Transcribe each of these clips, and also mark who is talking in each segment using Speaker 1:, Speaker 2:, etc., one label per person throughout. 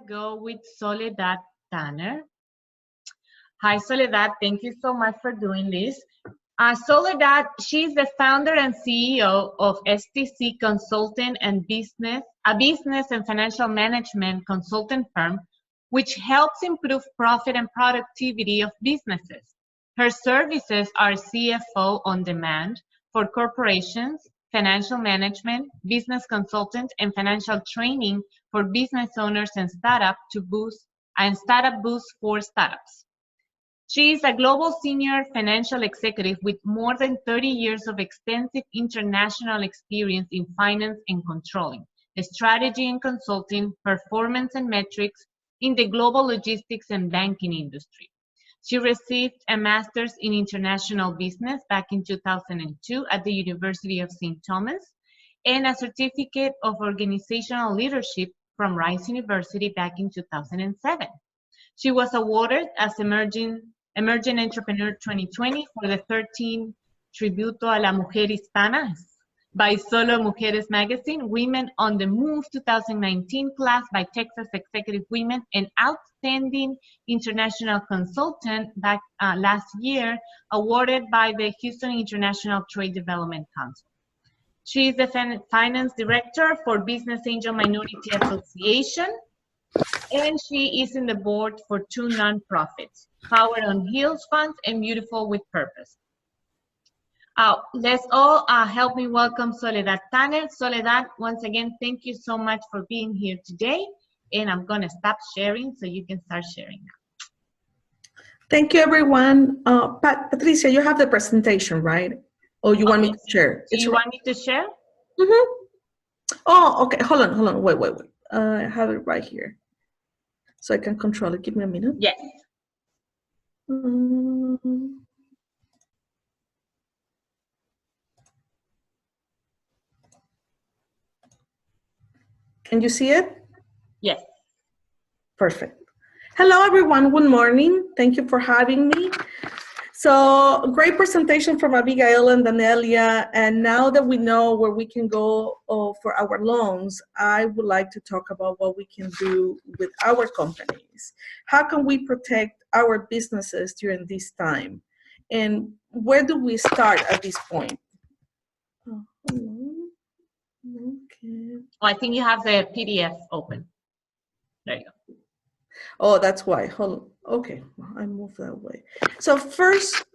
Speaker 1: go with Soledad Tanner. Hi, Soledad. Thank you so much for doing this. Soledad, she's the founder and CEO of STC Consulting and Business, a business and financial management consultant firm, which helps improve profit and productivity of businesses. Her services are CFO on demand for corporations, financial management, business consultant, and financial training for business owners and startup boost for startups. She is a global senior financial executive with more than 30 years of extensive international experience in finance and controlling, strategy and consulting, performance and metrics in the global logistics and banking industry. She received a master's in international business back in 2002 at the University of St. Thomas and a certificate of organizational leadership from Rice University back in 2007. She was awarded as Emerging Entrepreneur 2020 for the 13th Tributo a la Mujer Hispana by Solo Mujeres Magazine, Women on the Move 2019 class by Texas Executive Women, and Outstanding International Consultant back last year, awarded by the Houston International Trade Development Council. She is the Finance Director for Business Angel Minority Association, and she is in the board for 2 nonprofits, Power on Heels Funds and Beautiful with Purpose. Let's all help me welcome Soledad Tanner. Soledad, once again, thank you so much for being here today. And I'm going to stop sharing so you can start sharing now.
Speaker 2: Thank you, everyone. Patricia, you have the presentation, right? Or you want me to share?
Speaker 1: Do you want me to share?
Speaker 2: Mm-hmm. Oh, okay. Hold on. Wait. I have it right here. So I can control it. Give me a minute.
Speaker 1: Yes.
Speaker 2: Can you see it?
Speaker 1: Yes.
Speaker 2: Perfect. Hello, everyone. Good morning. Thank you for having me. So great presentation from Abigail and Danelia. And now that we know where we can go for our loans, I would like to talk about what we can do with our companies. How can we protect our businesses during this time? And where do we start at this point? Okay.
Speaker 1: Oh, I think you have the PDF open. There you go.
Speaker 2: Oh, that's why. Hold on. Okay, I moved that way. So first,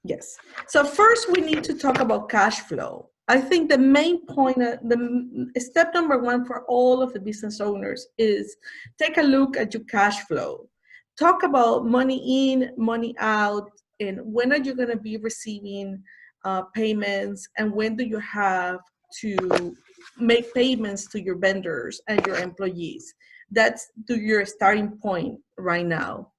Speaker 2: yes. So first we need to talk about cash flow. I think the main point, the step number 1 for all of the business owners is take a look at your cash flow. Talk about money in, money out, and when are you going to be receiving payments, and when do you have to make payments to your vendors and your employees. That's your starting point right now.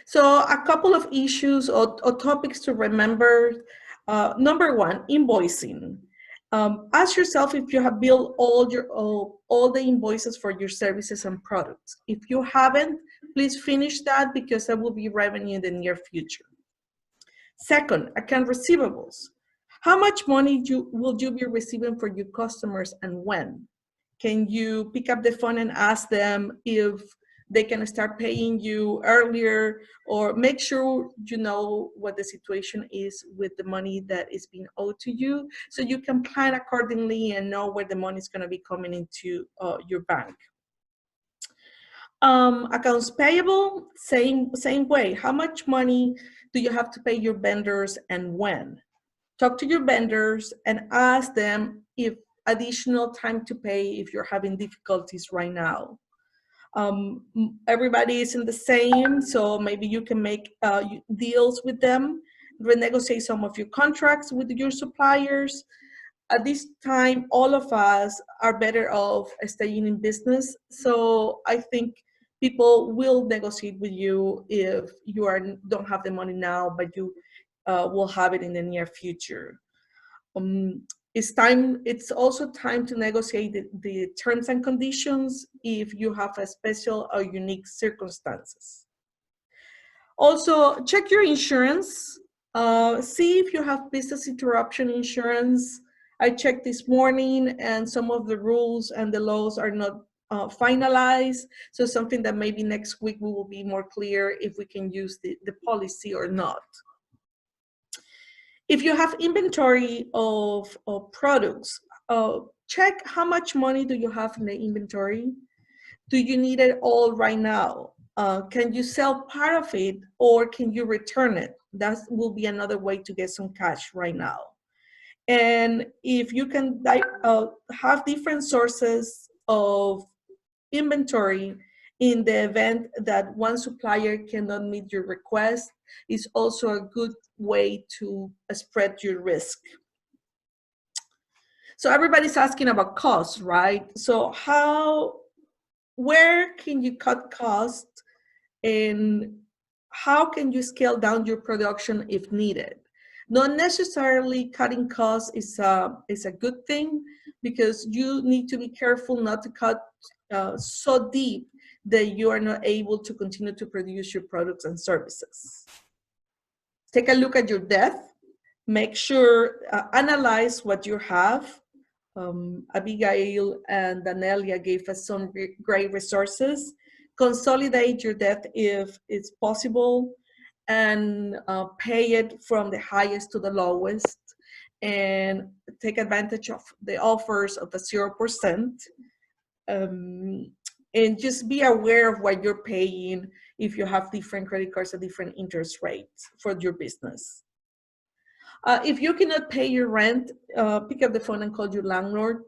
Speaker 2: So a couple of issues or topics to remember. Number 1, invoicing. Ask yourself if you have billed all the invoices for your services and products. If you haven't, please finish that because that will be revenue in the near future. Second, account receivables. How much money will you be receiving for your customers and when? Can you pick up the phone and ask them if they can start paying you earlier, or make sure you know what the situation is with the money that is being owed to you so you can plan accordingly and know where the money is going to be coming into your bank. Accounts payable, same way. How much money do you have to pay your vendors and when? Talk to your vendors and ask them if additional time to pay if you're having difficulties right now. Everybody isn't the same, so maybe you can make deals with them, renegotiate some of your contracts with your suppliers. At this time, all of us are better off staying in business, so I think people will negotiate with you if you don't have the money now, but you will have it in the near future. It's also time to negotiate the terms and conditions if you have a special or unique circumstances. Also, check your insurance. See if you have business interruption insurance. I checked this morning and some of the rules and the laws are not finalized. So something that maybe next week we will be more clear if we can use the policy or not. If you have inventory of products, check how much money do you have in the inventory. Do you need it all right now? Can you sell part of it or can you return it? That will be another way to get some cash right now. And if you can have different sources of inventory in the event that one supplier cannot meet your request, is also a good way to spread your risk. So everybody's asking about costs, right? So where can you cut costs and how can you scale down your production if needed? Not necessarily cutting costs is a good thing, because you need to be careful not to cut so deep that you are not able to continue to produce your products and services. Take a look at your debt. Make sure, analyze what you have. Abigail and Danelia gave us some great resources. Consolidate your debt if it's possible, and pay it from the highest to the lowest, and take advantage of the offers of the 0%. And just be aware of what you're paying if you have different credit cards at different interest rates for your business. If you cannot pay your rent, pick up the phone and call your landlord.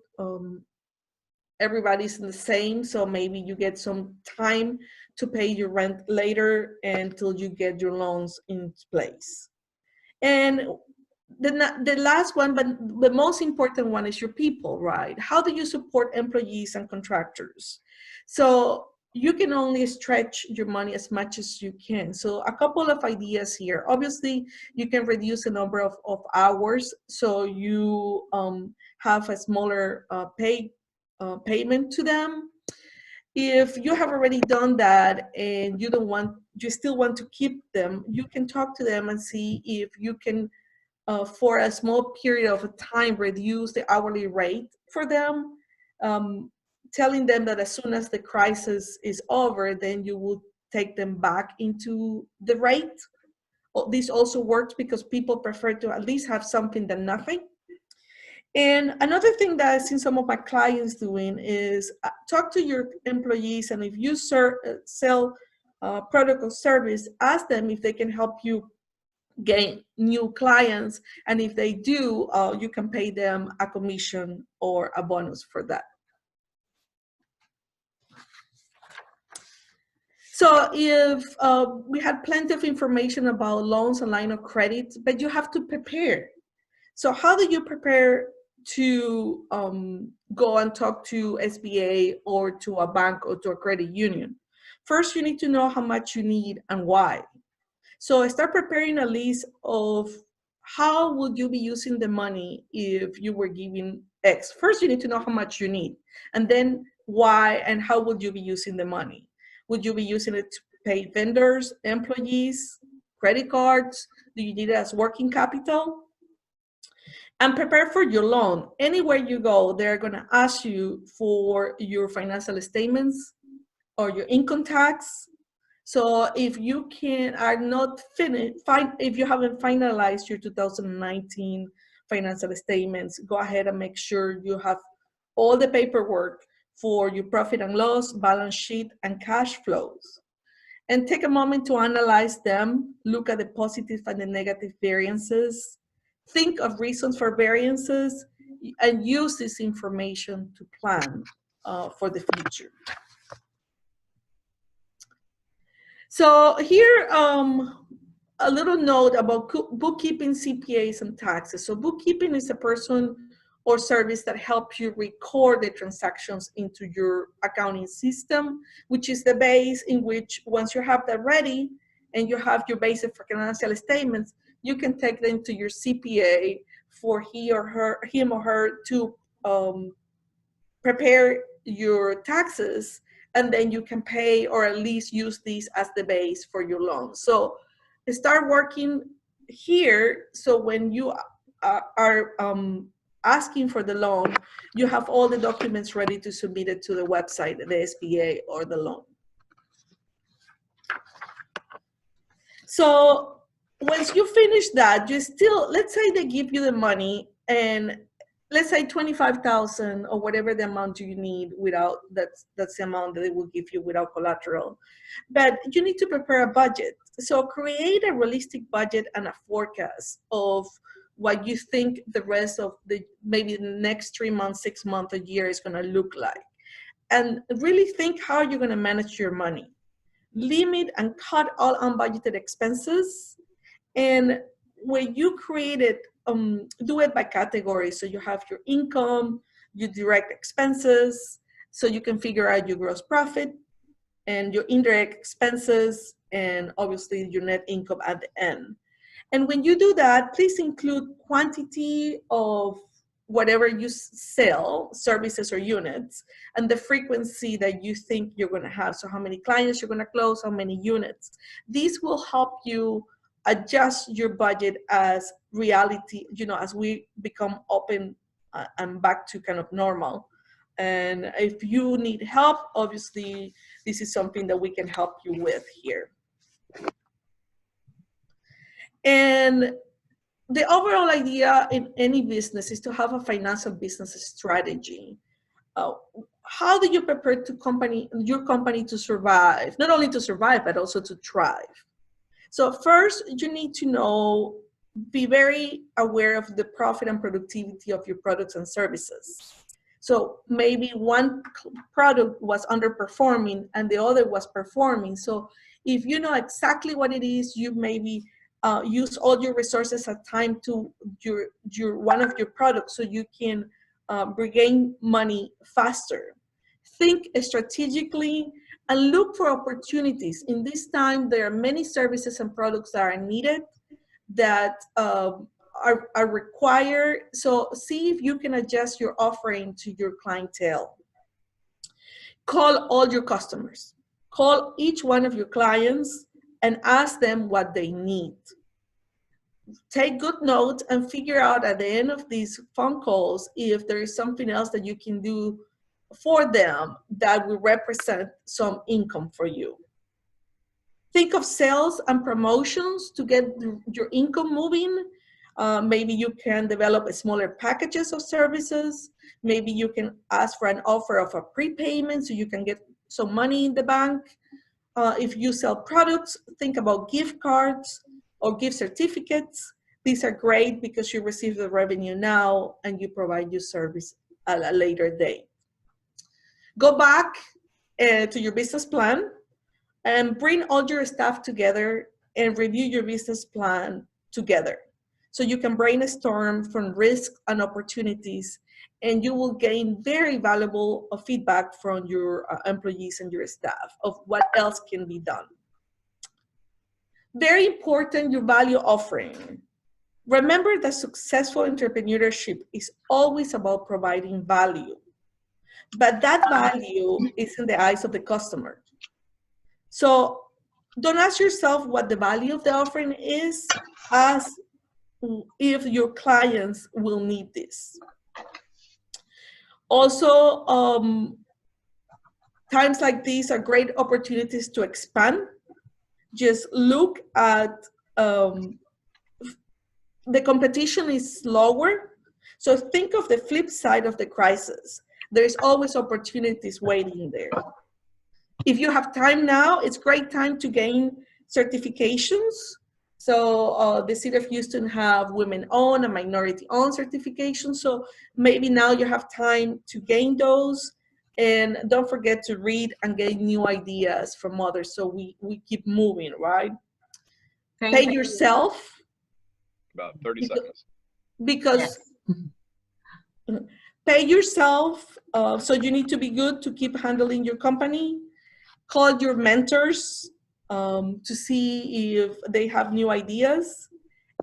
Speaker 2: Everybody's the same, so maybe you get some time to pay your rent later until you get your loans in place. And the last one, but the most important one, is your people, right? How do you support employees and contractors? So you can only stretch your money as much as you can. So a couple of ideas here. Obviously, you can reduce the number of hours, so you have a smaller payment to them. If you have already done that and you still want to keep them, you can talk to them and see if you can, for a small period of time, reduce the hourly rate for them, telling them that as soon as the crisis is over, then you will take them back into the rate. This also works because people prefer to at least have something than nothing. And another thing that I've seen some of my clients doing is talk to your employees, and if you sell product or service, ask them if they can help you gain new clients, and if they do, you can pay them a commission or a bonus for that. So if we had plenty of information about loans and line of credit, but you have to prepare. So how do you prepare to go and talk to SBA or to a bank or to a credit union? First, you need to know how much you need and why. So start preparing a list of how would you be using the money if you were giving X. First, you need to know how much you need, and then why and how would you be using the money. Would you be using it to pay vendors, employees, credit cards? Do you need it as working capital? And prepare for your loan. Anywhere you go, they're going to ask you for your financial statements or your income tax. So if you if you haven't finalized your 2019 financial statements, go ahead and make sure you have all the paperwork for your profit and loss, balance sheet, and cash flows. And take a moment to analyze them, look at the positive and the negative variances, think of reasons for variances, and use this information to plan for the future. So here, a little note about bookkeeping, CPAs, and taxes. So bookkeeping is a person or service that helps you record the transactions into your accounting system, which is the base in which, once you have that ready and you have your basic financial statements, you can take them to your CPA for him or her to prepare your taxes, and then you can pay or at least use these as the base for your loan. So start working here, so when you are asking for the loan, you have all the documents ready to submit it to the website, the SBA or the loan. So once you finish that, you still, let's say they give you the money, and let's say 25,000 or whatever the amount you need without, that's the amount that they will give you without collateral. But you need to prepare a budget. So create a realistic budget and a forecast of what you think the rest of the, maybe the next 3 months, 6 months, a year is gonna look like. And really think how you're gonna manage your money. Limit and cut all unbudgeted expenses. And when you create it, do it by category. So you have your income, your direct expenses, so you can figure out your gross profit and your indirect expenses, and obviously your net income at the end. And when you do that, please include quantity of whatever you sell, services or units, and the frequency that you think you're going to have. So how many clients you're going to close, how many units. These will help you adjust your budget as reality, you know, as we become open and back to kind of normal. And if you need help, obviously, this is something that we can help you with here. And the overall idea in any business is to have a financial business strategy. How do you prepare your company to survive? Not only to survive, but also to thrive. So first, you need to know, be very aware of the profit and productivity of your products and services. So maybe one product was underperforming and the other was performing. So if you know exactly what it is, you maybe use all your resources at time to your one of your products so you can regain money faster. Think strategically and look for opportunities. In this time, there are many services and products that are needed, that are required. So see if you can adjust your offering to your clientele. Call all your customers. Call each one of your clients and ask them what they need. Take good notes and figure out at the end of these phone calls if there is something else that you can do for them that will represent some income for you. Think of sales and promotions to get your income moving. Maybe you can develop smaller packages of services. Maybe you can ask for an offer of a prepayment so you can get some money in the bank. If you sell products, think about gift cards or gift certificates. These are great because you receive the revenue now and you provide your service at a later date. Go back to your business plan and bring all your staff together and review your business plan together. So you can brainstorm from risks and opportunities, and you will gain very valuable feedback from your employees and your staff of what else can be done. Very important, your value offering. Remember that successful entrepreneurship is always about providing value, but that value is in the eyes of the customer. So don't ask yourself what the value of the offering is, ask if your clients will need this. Also, times like these are great opportunities to expand. Just look at the competition is lower. So think of the flip side of the crisis. There's always opportunities waiting there. If you have time now, it's great time to gain certifications. So the City of Houston have women-owned and minority-owned certifications. So maybe now you have time to gain those. And don't forget to read and get new ideas from others so we keep moving, right? Pay yourself.
Speaker 3: About 30 seconds.
Speaker 2: Because pay yourself. So you need to be good to keep handling your company. Call your mentors to see if they have new ideas.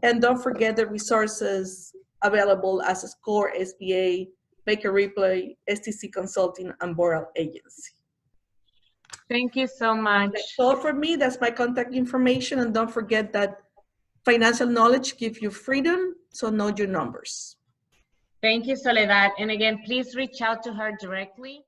Speaker 2: And don't forget the resources available as a SCORE, SBA, Make a Replay, STC Consulting, and Boral Agency.
Speaker 1: Thank you so much.
Speaker 2: That's all for me. That's my contact information. And don't forget that financial knowledge gives you freedom, so know your numbers.
Speaker 1: Thank you, Soledad. And again, please reach out to her directly.